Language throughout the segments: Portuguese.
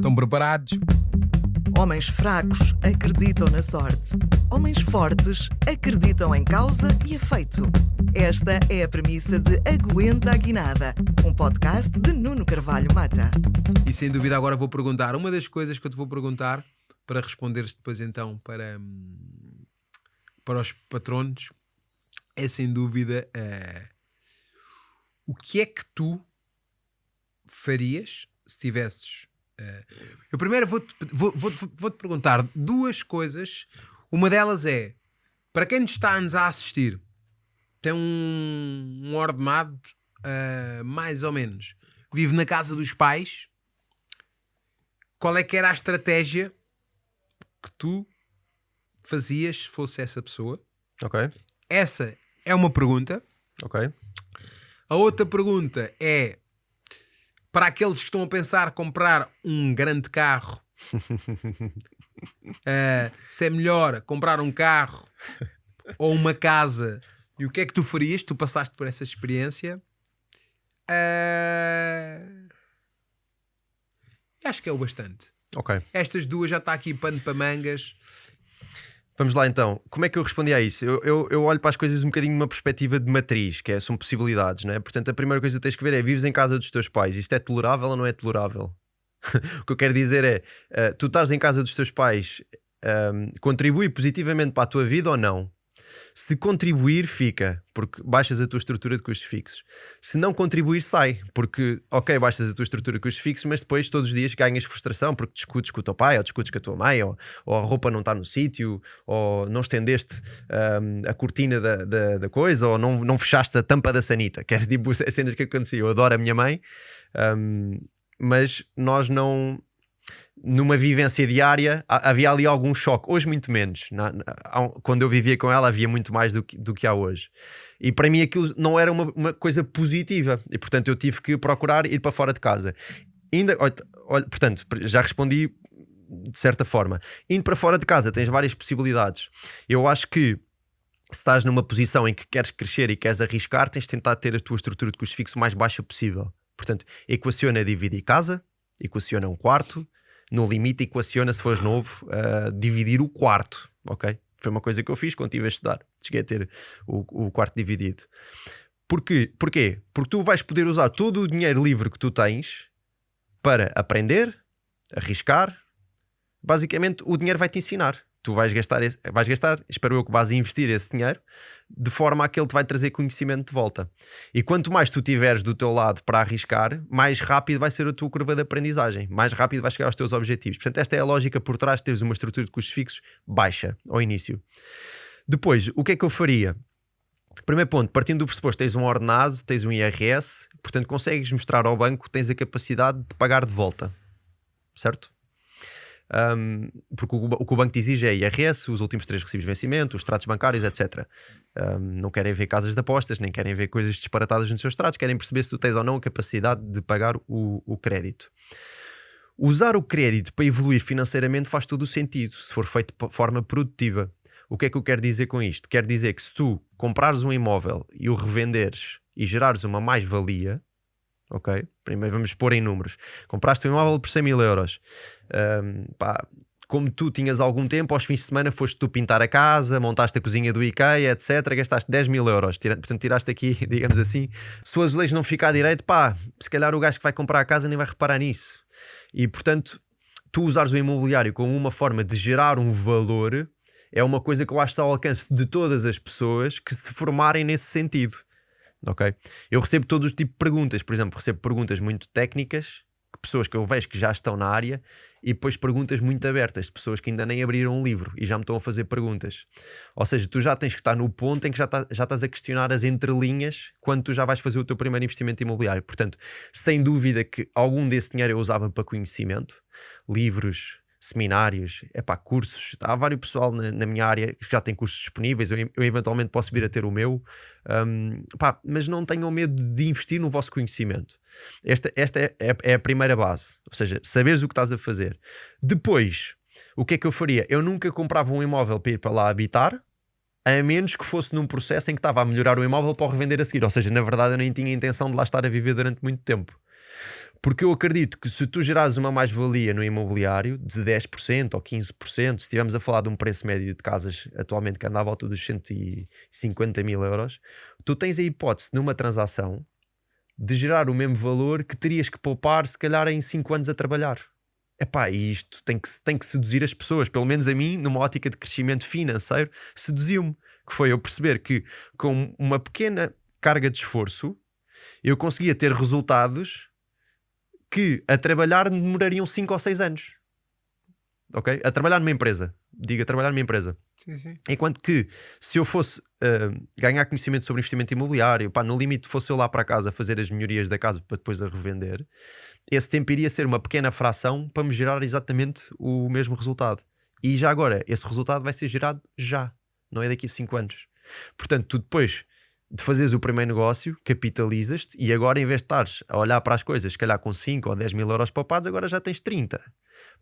Estão preparados? Homens fracos acreditam na sorte. Homens fortes acreditam em causa e efeito. Esta é a premissa de Aguenta a Guinada, um podcast de Nuno Carvalho Mata. E sem dúvida agora vou perguntar, uma das coisas que eu te vou perguntar, para responderes depois então para os patronos, é sem dúvida o que é que tu farias se tivesses... eu primeiro vou-te perguntar duas coisas. Uma delas é, para quem está-nos a assistir, tem um ordenado, mais ou menos, vive na casa dos pais, qual é que era a estratégia que tu fazias se fosse essa pessoa? Ok. Essa é uma pergunta. Ok. A outra pergunta é, para aqueles que estão a pensar comprar um grande carro, se é melhor comprar um carro ou uma casa, e o que é que tu farias? Tu passaste por essa experiência. Acho que é o bastante. Ok. Estas duas já está aqui pano para mangas. Vamos lá então. Como é que eu respondi a isso? Eu olho para as coisas um bocadinho numa perspectiva de matriz, que são possibilidades, não é? Portanto, a primeira coisa que tens que ver é: vives em casa dos teus pais, isto é tolerável ou não é tolerável? O que eu quero dizer é, tu estás em casa dos teus pais, contribui positivamente para a tua vida ou não? Se contribuir, fica, porque baixas a tua estrutura de custos fixos. Se não contribuir, sai, porque, ok, baixas a tua estrutura de custos fixos, mas depois todos os dias ganhas frustração porque discutes com o teu pai, ou discutes com a tua mãe, ou a roupa não está no sítio, ou não estendeste a cortina da coisa, ou não fechaste a tampa da sanita, que era tipo as cenas que aconteciam. Eu adoro a minha mãe, mas nós não... Numa vivência diária havia ali algum choque, hoje muito menos. Quando eu vivia com ela havia muito mais do que há hoje, e para mim aquilo não era uma coisa positiva, e portanto eu tive que procurar ir para fora de casa. Portanto, já respondi de certa forma. Indo para fora de casa tens várias possibilidades. Eu acho que se estás numa posição em que queres crescer e queres arriscar, tens de tentar ter a tua estrutura de custo fixo o mais baixa possível. Portanto, equaciona dividir casa, equaciona um quarto, no limite equaciona, se fores novo, dividir o quarto, ok? Foi uma coisa que eu fiz quando estive a estudar. Cheguei a ter o quarto dividido. Porquê? Porque tu vais poder usar todo o dinheiro livre que tu tens para aprender, arriscar. Basicamente, o dinheiro vai te ensinar. Tu vais gastar, espero eu que vais investir esse dinheiro de forma a que ele te vai trazer conhecimento de volta. E quanto mais tu tiveres do teu lado para arriscar, mais rápido vai ser a tua curva de aprendizagem, mais rápido vais chegar aos teus objetivos. Portanto, esta é a lógica por trás de teres uma estrutura de custos fixos baixa ao início. Depois, o que é que eu faria? Primeiro ponto, partindo do pressuposto, tens um ordenado, tens um IRS, portanto consegues mostrar ao banco que tens a capacidade de pagar de volta, certo? Porque o que o banco te exige é IRS, os últimos 3 recibos de vencimento, os extratos bancários, etc. Não querem ver casas de apostas, nem querem ver coisas disparatadas nos seus extratos, querem perceber se tu tens ou não a capacidade de pagar o crédito. Usar o crédito para evoluir financeiramente faz todo o sentido, se for feito de forma produtiva. O que é que eu quero dizer com isto? Quero dizer que se tu comprares um imóvel e o revenderes e gerares uma mais-valia, ok? Primeiro vamos pôr em números. Compraste um imóvel por 100 mil euros. Como tu tinhas algum tempo, aos fins de semana foste tu pintar a casa, montaste a cozinha do IKEA, etc. Gastaste 10 mil euros. Portanto, tiraste aqui, digamos assim, se o azulejo não ficar direito, se calhar o gajo que vai comprar a casa nem vai reparar nisso. E, portanto, tu usares o imobiliário como uma forma de gerar um valor é uma coisa que eu acho que está ao alcance de todas as pessoas que se formarem nesse sentido. Ok? Eu recebo todo o tipo de perguntas. Por exemplo, recebo perguntas muito técnicas, pessoas que eu vejo que já estão na área, e depois perguntas muito abertas de pessoas que ainda nem abriram um livro e já me estão a fazer perguntas. Ou seja, tu já tens que estar no ponto em que já estás a questionar as entrelinhas quando tu já vais fazer o teu primeiro investimento imobiliário. Portanto, sem dúvida que algum desse dinheiro eu usava para conhecimento, livros, seminários, cursos. Há vários pessoal na minha área que já tem cursos disponíveis. Eu eventualmente posso vir a ter o meu, mas não tenham medo de investir no vosso conhecimento. Esta é a primeira base, ou seja, saberes o que estás a fazer. Depois, o que é que eu faria? Eu nunca comprava um imóvel para ir para lá habitar, a menos que fosse num processo em que estava a melhorar o imóvel para o revender a seguir. Ou seja, na verdade eu nem tinha intenção de lá estar a viver durante muito tempo. Porque eu acredito que se tu gerares uma mais-valia no imobiliário de 10% ou 15%, se estivermos a falar de um preço médio de casas atualmente que anda à volta dos 150 mil euros, tu tens a hipótese numa transação de gerar o mesmo valor que terias que poupar se calhar em 5 anos a trabalhar. Epá, e isto tem que seduzir as pessoas, pelo menos a mim, numa ótica de crescimento financeiro, seduziu-me, que foi eu perceber que com uma pequena carga de esforço eu conseguia ter resultados que a trabalhar demorariam 5 ou 6 anos. Ok? A trabalhar numa empresa. Diga, trabalhar numa empresa. Sim. Enquanto que se eu fosse ganhar conhecimento sobre investimento imobiliário, pá, no limite fosse eu lá para casa fazer as melhorias da casa para depois a revender, esse tempo iria ser uma pequena fração para me gerar exatamente o mesmo resultado. E já agora, esse resultado vai ser gerado já, não é daqui a 5 anos. Portanto, tu depois de fazeres o primeiro negócio, capitalizas-te e agora, em vez de estares a olhar para as coisas, se calhar com 5 ou 10 mil euros poupados, agora já tens 30.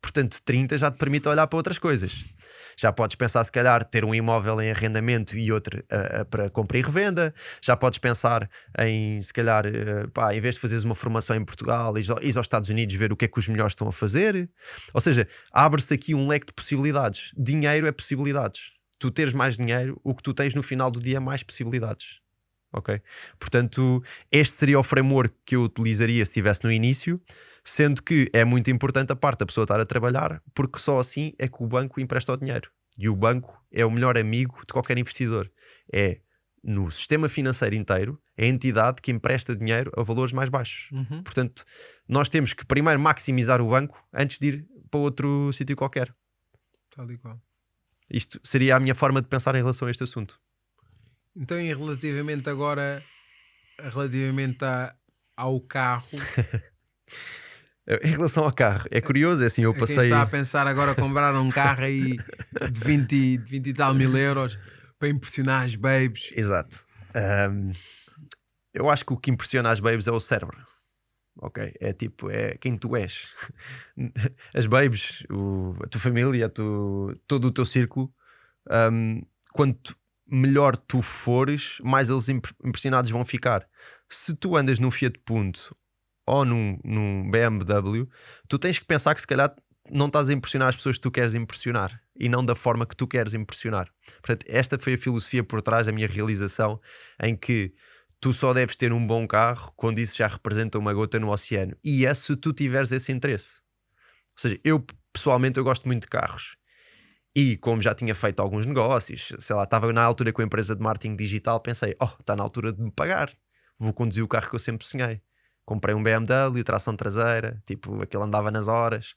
Portanto, 30 já te permite olhar para outras coisas. Já podes pensar, se calhar, ter um imóvel em arrendamento e outro para compra e revenda. Já podes pensar em, se calhar, em vez de fazeres uma formação em Portugal, ires aos Estados Unidos ver o que é que os melhores estão a fazer. Ou seja, abre-se aqui um leque de possibilidades. Dinheiro é possibilidades. Tu teres mais dinheiro, o que tu tens no final do dia é mais possibilidades. Ok? Portanto, este seria o framework que eu utilizaria se estivesse no início, sendo que é muito importante a parte da pessoa estar a trabalhar, porque só assim é que o banco empresta o dinheiro. E o banco é o melhor amigo de qualquer investidor. É, no sistema financeiro inteiro, é a entidade que empresta dinheiro a valores mais baixos. Portanto, nós temos que primeiro maximizar o banco antes de ir para outro sítio qualquer. Tal e qual. Isto seria a minha forma de pensar em relação a este assunto. Então, e relativamente ao carro, Em relação ao carro, é curioso, é assim, eu quem passei... está a pensar agora comprar um carro aí de 20 e tal mil euros para impressionar as babes. Exato. Eu acho que o que impressiona as babes é o cérebro. Ok? É tipo, é quem tu és. As babes, a tua família, todo o teu círculo, quanto melhor tu fores, mais eles impressionados vão ficar. Se tu andas num Fiat Punto ou num BMW, tu tens que pensar que se calhar não estás a impressionar as pessoas que tu queres impressionar e não da forma que tu queres impressionar. Portanto, esta foi a filosofia por trás da minha realização, em que tu só deves ter um bom carro quando isso já representa uma gota no oceano, e é se tu tiveres esse interesse. Ou seja, eu pessoalmente eu gosto muito de carros, e como já tinha feito alguns negócios, sei lá, estava na altura com a empresa de marketing digital, pensei, está na altura de me pagar, vou conduzir o carro que eu sempre sonhei. Comprei um BMW, tração traseira, tipo, aquele andava nas horas.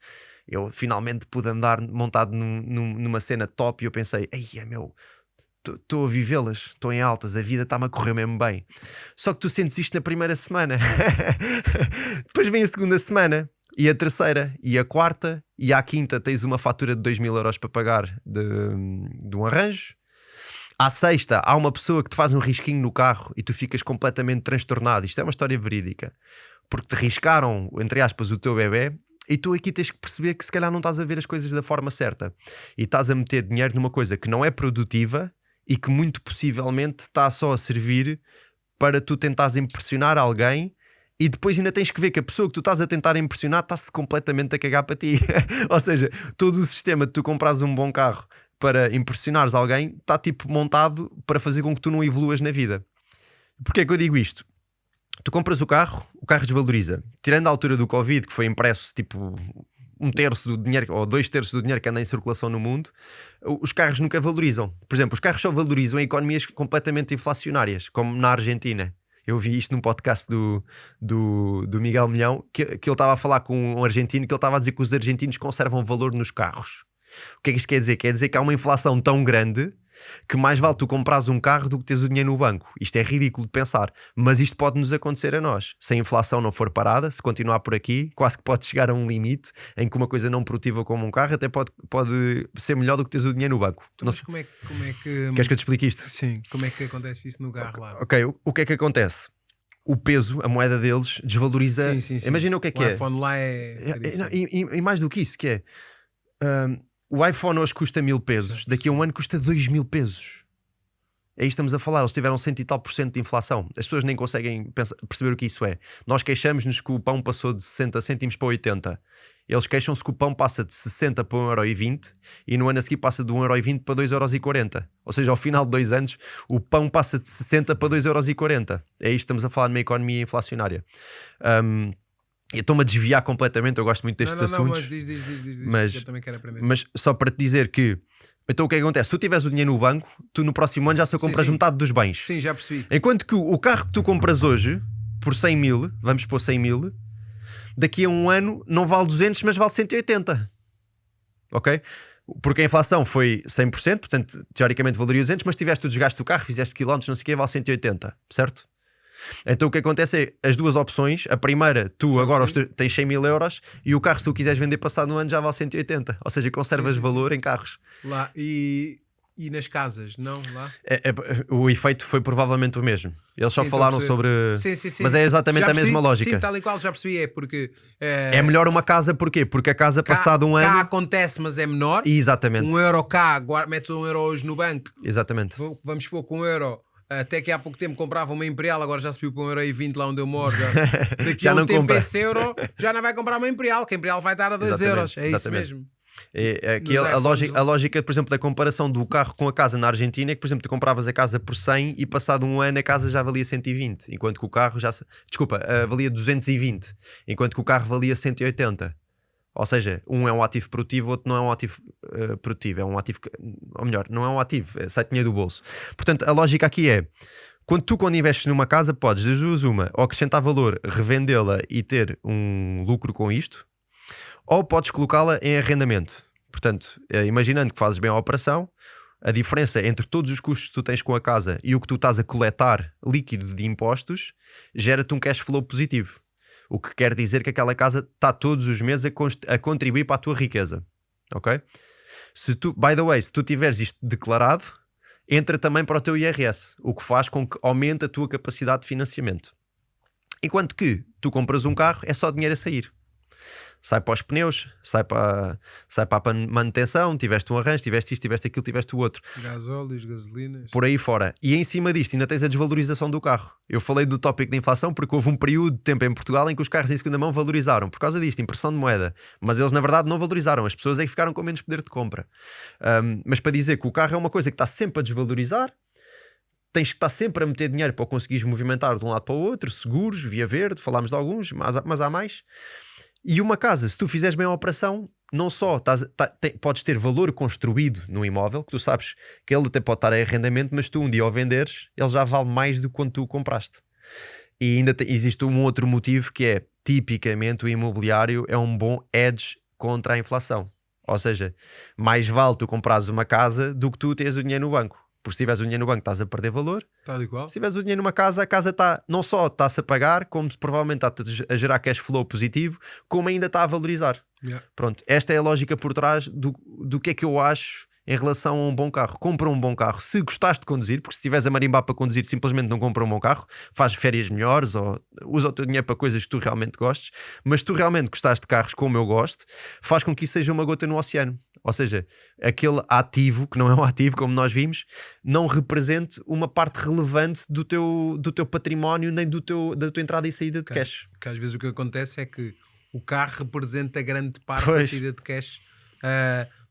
Eu finalmente pude andar montado numa cena top e eu pensei, estou a vivê-las, estou em altas, a vida está-me a correr mesmo bem. Só que tu sentes isto na primeira semana. Depois vem a segunda semana, e a terceira, e a quarta, e à quinta tens uma fatura de 2 mil euros para pagar de um arranjo. À sexta, há uma pessoa que te faz um risquinho no carro e tu ficas completamente transtornado. Isto é uma história verídica. Porque te riscaram, entre aspas, o teu bebê, e tu aqui tens que perceber que se calhar não estás a ver as coisas da forma certa. E estás a meter dinheiro numa coisa que não é produtiva e que muito possivelmente está só a servir para tu tentares impressionar alguém, e depois ainda tens que ver que a pessoa que tu estás a tentar impressionar está-se completamente a cagar para ti. Ou seja, todo o sistema de tu comprares um bom carro para impressionares alguém está tipo montado para fazer com que tu não evoluas na vida. Porquê é que eu digo isto? Tu compras o carro desvaloriza. Tirando a altura do Covid, que foi impresso tipo 1/3 do dinheiro ou 2/3 do dinheiro que anda em circulação no mundo, os carros nunca valorizam. Por exemplo, os carros só valorizam em economias completamente inflacionárias, como na Argentina. Eu vi isto num podcast do Miguel Milhão, que ele estava a falar com um argentino, que ele estava a dizer que os argentinos conservam valor nos carros. O que é que isto quer dizer? Quer dizer que há uma inflação tão grande que mais vale tu comprares um carro do que teres o dinheiro no banco. Isto é ridículo de pensar, mas isto pode nos acontecer a nós. Se a inflação não for parada, se continuar por aqui, quase que pode chegar a um limite em que uma coisa não produtiva como um carro até pode ser melhor do que teres o dinheiro no banco. Mas como é que... Queres que eu te explique isto? Sim, como é que acontece isso no carro lá? Ok, o que é que acontece? O peso, a moeda deles desvaloriza. Sim. Imagina o que é que é. O iPhone lá e mais do que isso, que é... o iPhone hoje custa 1000 pesos, daqui a um ano custa 2000 pesos. Aí estamos a falar, eles tiveram 100 e tal % de inflação. As pessoas nem conseguem perceber o que isso é. Nós queixamos-nos que o pão passou de 60 cêntimos para 80. Eles queixam-se que o pão passa de 60 para 1,20€ e no ano a seguir passa de 1,20€ para 2,40€. Ou seja, ao final de 2 anos, o pão passa de 60 para 2,40€. É isto que estamos a falar numa economia inflacionária. Eu estou-me a desviar completamente, eu gosto muito destes assuntos. Mas diz, mas eu também quero aprender. Mas só para te dizer que, então o que é que acontece? Se tu tiveres o dinheiro no banco, tu no próximo ano já só compras metade dos bens. Sim, já percebi. Enquanto que o carro que tu compras hoje, por 100 mil, vamos pôr 100 mil, daqui a um ano não vale 200, mas vale 180. Ok? Porque a inflação foi 100%, portanto, teoricamente valeria 200, mas tiveste o desgaste do carro, fizeste quilómetros, não sei o que, vale 180, certo? Então o que acontece é as duas opções. A primeira, tu agora tens 100 mil euros e o carro, se tu quiseres vender passado no ano, já vale 180. Ou seja, conservas valor em carros. Lá, e nas casas, não? Lá? O efeito foi provavelmente o mesmo. Eles só falaram sobre. Sim. Mas é exatamente a mesma lógica. Sim, tal e qual, já percebi. É porque. É melhor uma casa, porquê? Porque a casa, passado um ano. Cá acontece, mas é menor. Exatamente. €1 cá, metes €1 hoje no banco. Exatamente. Vamos supor que €1. Até que há pouco tempo comprava uma Imperial, agora já subiu para €1,20 lá onde eu moro. Daqui já a um não tempo compra. esse euro já não vai comprar uma Imperial, que a Imperial vai dar a €2. É isso mesmo. A lógica, por exemplo, da comparação do carro com a casa na Argentina é que, por exemplo, tu compravas a casa por 100 e passado um ano a casa já valia 120, enquanto que o carro valia 220, enquanto que o carro valia 180. Ou seja, um é um ativo produtivo, o outro não é um ativo produtivo, é um ativo, ou melhor, não é um ativo, sai dinheiro do bolso. Portanto, a lógica aqui é, quando investes numa casa, podes, das duas uma, ou acrescentar valor, revendê-la e ter um lucro com isto, ou podes colocá-la em arrendamento. Portanto, imaginando que fazes bem a operação, a diferença entre todos os custos que tu tens com a casa e o que tu estás a coletar líquido de impostos, gera-te um cash flow positivo. O que quer dizer que aquela casa está todos os meses a contribuir para a tua riqueza. Ok? By the way, se tu tiveres isto declarado, entra também para o teu IRS, o que faz com que aumente a tua capacidade de financiamento. Enquanto que tu compras um carro, é só dinheiro a sair. Sai para os pneus, sai para a manutenção, tiveste um arranjo, tiveste isto, tiveste aquilo, tiveste o outro. Gasóleos, gasolinas. Por aí fora. E em cima disto ainda tens a desvalorização do carro. Eu falei do tópico da inflação porque houve um período de tempo em Portugal em que os carros em segunda mão valorizaram. Por causa disto, impressão de moeda. Mas eles na verdade não valorizaram. As pessoas é que ficaram com menos poder de compra. Mas para dizer que o carro é uma coisa que está sempre a desvalorizar, tens que estar sempre a meter dinheiro para conseguires movimentar de um lado para o outro, seguros, via verde, falámos de alguns, mas há mais. E uma casa, se tu fizeres bem a operação, não só podes ter valor construído no imóvel, que tu sabes que ele até pode estar em arrendamento, mas tu um dia ao venderes, ele já vale mais do que quando tu o compraste. E ainda existe um outro motivo que é, tipicamente, o imobiliário é um bom hedge contra a inflação. Ou seja, mais vale tu comprares uma casa do que tu teres o dinheiro no banco. Porque se tiveres o dinheiro no banco estás a perder valor. Tal e qual. Se tiveres o dinheiro numa casa, a casa não só está-se a pagar, como provavelmente está a gerar cash flow positivo, como ainda está a valorizar. Yeah. Pronto, esta é a lógica por trás do que é que eu acho em relação a um bom carro. Compra um bom carro se gostares de conduzir, porque se estiveres a marimbar para conduzir, simplesmente não compra um bom carro, faz férias melhores ou usa o teu dinheiro para coisas que tu realmente gostes. Mas se tu realmente gostares de carros como eu gosto, faz com que isso seja uma gota no oceano. Ou seja, aquele ativo, que não é um ativo como nós vimos, não represente uma parte relevante do teu património nem da tua entrada e saída de cash. Que às vezes o que acontece é que o carro representa grande parte Pois. da saída de cash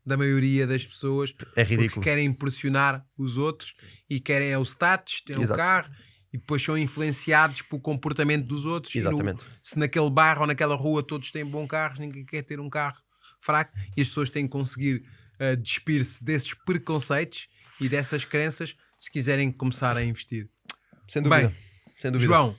da maioria das pessoas. É ridículo. Porque querem impressionar os outros e querem o status, têm o carro e depois são influenciados pelo comportamento dos outros. Exatamente. Se naquele bairro ou naquela rua todos têm bom carro, ninguém quer ter um carro fraco e as pessoas têm que conseguir despir-se desses preconceitos e dessas crenças se quiserem começar a investir. Sem dúvida. Bem, sem dúvida. João,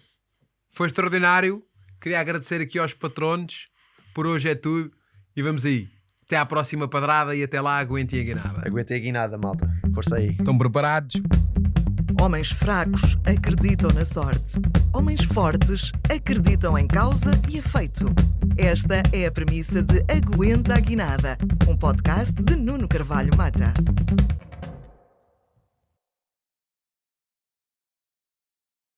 foi extraordinário. Queria agradecer aqui aos patronos. Por hoje é tudo e vamos aí. Até à próxima padrada e até lá aguentem a guinada. Aguentei a guinada, malta. Força aí. Estão preparados? Homens fracos acreditam na sorte. Homens fortes acreditam em causa e efeito. Esta é a premissa de Aguenta a Guinada, um podcast de Nuno Carvalho Mata.